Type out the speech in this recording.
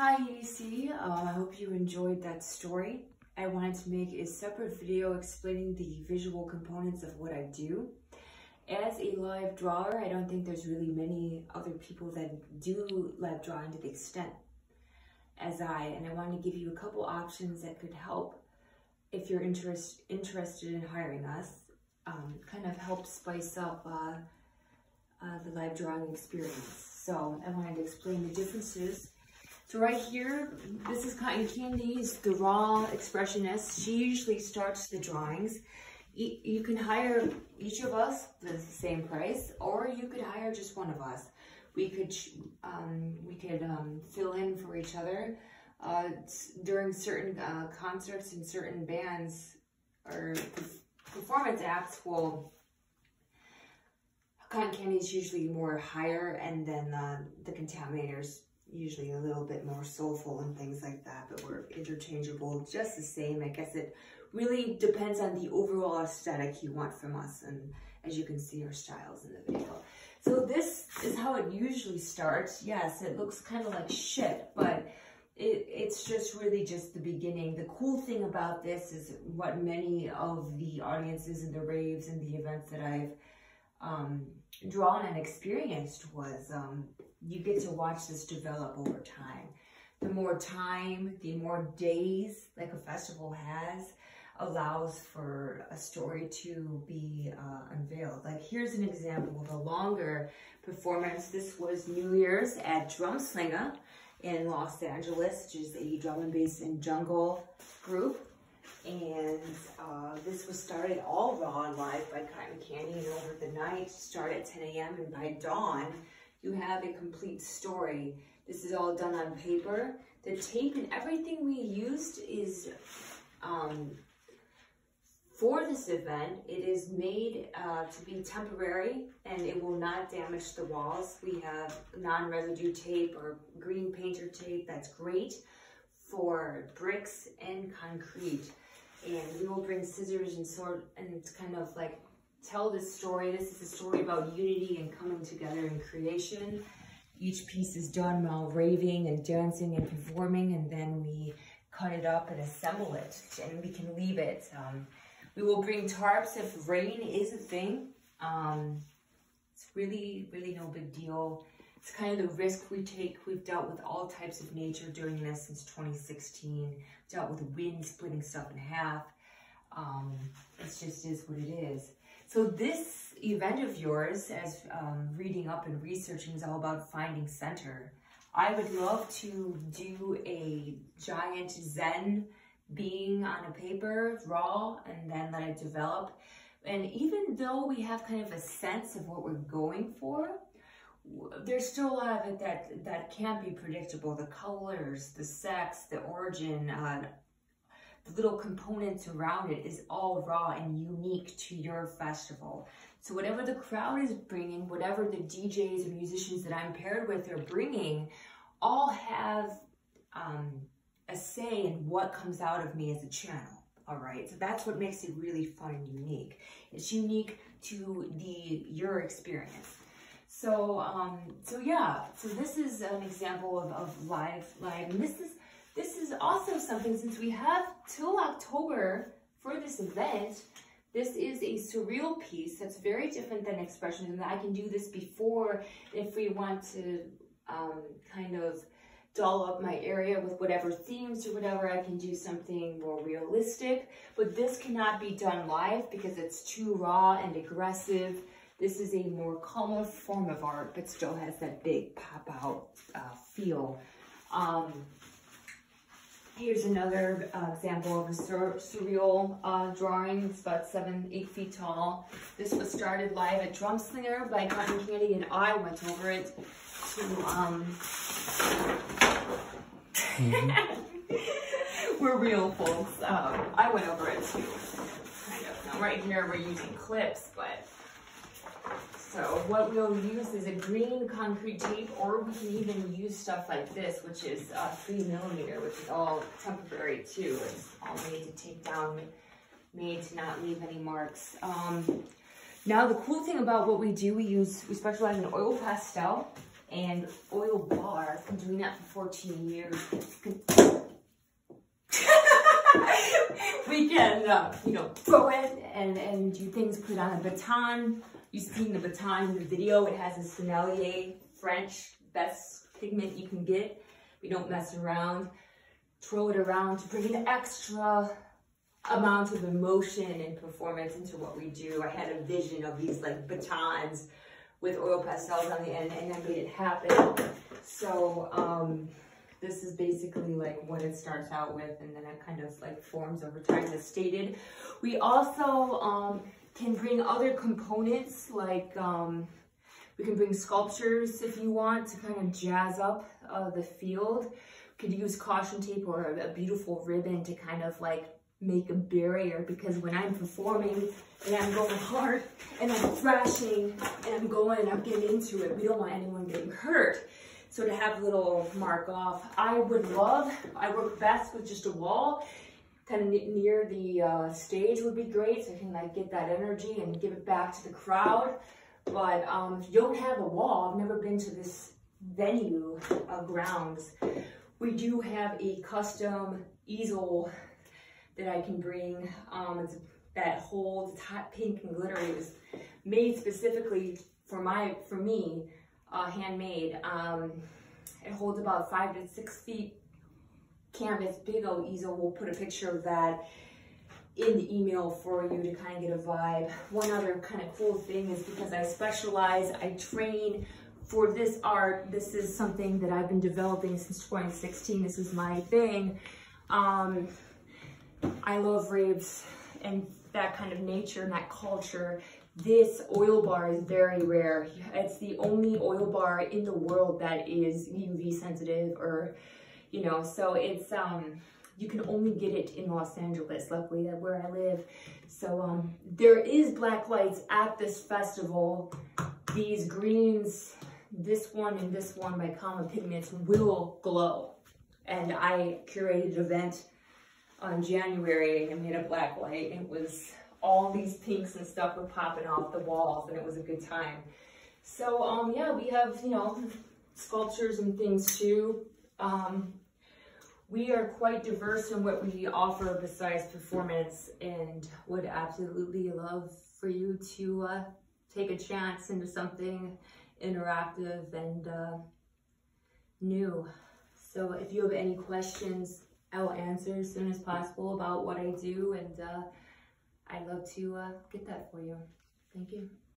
Hi EDC, I hope you enjoyed that story. I wanted to make a separate video explaining the visual components of what I do. As a live drawer, I don't think there's really many other people that do live drawing to the extent as and I wanted to give you a couple options that could help if you're interested in hiring us, kind of help spice up the live drawing experience. So I wanted to explain the differences. So right here, this is Cotton Candy's the raw expressionist. She usually starts the drawings. You can hire each of us for the same price, or you could hire just one of us. We could fill in for each other during certain concerts and certain bands or performance acts. Well, Cotton Candy is usually more higher, and then the Contaminator's usually a little bit more soulful and things like that, but we're interchangeable just the same. I guess it really depends on the overall aesthetic you want from us, and as you can see, our styles in the video. So this is how it usually starts. Yes, it looks kind of like shit, but it's just really just the beginning. The cool thing about this is what many of the audiences and the raves and the events that I've drawn and experienced was you get to watch this develop over time. The more time, the more days like a festival has, allows for a story to be unveiled. Like here's an example of a longer performance. This was New Year's at Drumslinger in Los Angeles, which is a drum and bass and jungle group. And this was started all raw and live by Cotton Candy, and over the night, start at 10 a.m. and by dawn, you have a complete story. This is all done on paper. The tape and everything we used is, for this event, it is made to be temporary and it will not damage the walls. We have non-residue tape or green painter tape that's great for bricks and concrete. And we will bring scissors and kind of like tell this story. This is a story about unity and coming together in creation. Each piece is done while raving and dancing and performing, and then we cut it up and assemble it, and we can leave it. We will bring tarps if rain is a thing. It's really, really no big deal. It's kind of the risk we take. We've dealt with all types of nature during this since 2016. Dealt with wind splitting stuff in half. It just is what it is. So this event of yours, as reading up and researching, is all about finding center. I would love to do a giant Zen being on a paper, raw, and then let it develop. And even though we have kind of a sense of what we're going for, there's still a lot of it that can't be predictable. The colors, the sex, the origin, the little components around it is all raw and unique to your festival. So whatever the crowd is bringing, whatever the DJs and musicians that I'm paired with are bringing, all have a say in what comes out of me as a channel. All right, so that's what makes it really fun and unique. It's unique to your experience. So, yeah, so this is an example of live, and this is also something, since we have till October for this event. This is a surreal piece that's very different than expressionism. I can do this before if we want to kind of doll up my area with whatever themes or whatever. I can do something more realistic, but this cannot be done live because it's too raw and aggressive. This is a more calmer form of art, but still has that big pop-out feel. Here's another example of a surreal drawing. It's about 8 feet tall. This was started live at Drumslinger by Cotton Candy, and I went over it to... We're real, folks. I went over it too. Kind of. Now right here we're using clips, but... So what we'll use is a green concrete tape, or we can even use stuff like this, which is 3mm, which is all temporary too. It's all made to take down, made to not leave any marks. Now the cool thing about what we do, we specialize in oil pastel, And oil bar, I've been doing that for 14 years. We can, you know, throw it and do things, put on a baton. You've seen the baton in the video. It has a Sennelier French, best pigment you can get. We don't mess around. Throw it around to bring an extra amount of emotion and performance into what we do. I had a vision of these like batons with oil pastels on the end, and I made it happen. So this is basically like what it starts out with, and then it kind of like forms over time as stated. We also can bring other components, like we can bring sculptures if you want to kind of jazz up the field. We could use caution tape or a beautiful ribbon to kind of like make a barrier, because when I'm performing and I'm going hard and I'm thrashing and I'm going and I'm getting into it, we don't want anyone getting hurt. So to have a little mark off, I work best with just a wall, kind of near the stage would be great, so I can like get that energy and give it back to the crowd. But if you don't have a wall, I've never been to this venue grounds. We do have a custom easel that I can bring. That holds, it's hot pink and glittery. It was made specifically for me, handmade. It holds about 5 to 6 feet canvas, big old easel. We'll put a picture of that in the email for you to kind of get a vibe. One other kind of cool thing is, because I specialize, I train for this art. This is something that I've been developing since 2016. This is my thing. I love raves and that kind of nature and that culture. This oil bar is very rare. It's the only oil bar in the world that is UV sensitive, or, you know, so it's, you can only get it in Los Angeles, luckily, where I live. So there is black lights at this festival. These greens, this one and this one by Common Pigments, will glow. And I curated an event on January and made a black light. It was all these pinks and stuff were popping off the walls, and it was a good time. So yeah, we have, you know, sculptures and things too. We are quite diverse in what we offer besides performance, and would absolutely love for you to take a chance into something interactive and new. So if you have any questions, I will answer as soon as possible about what I do, and I'd love to get that for you. Thank you.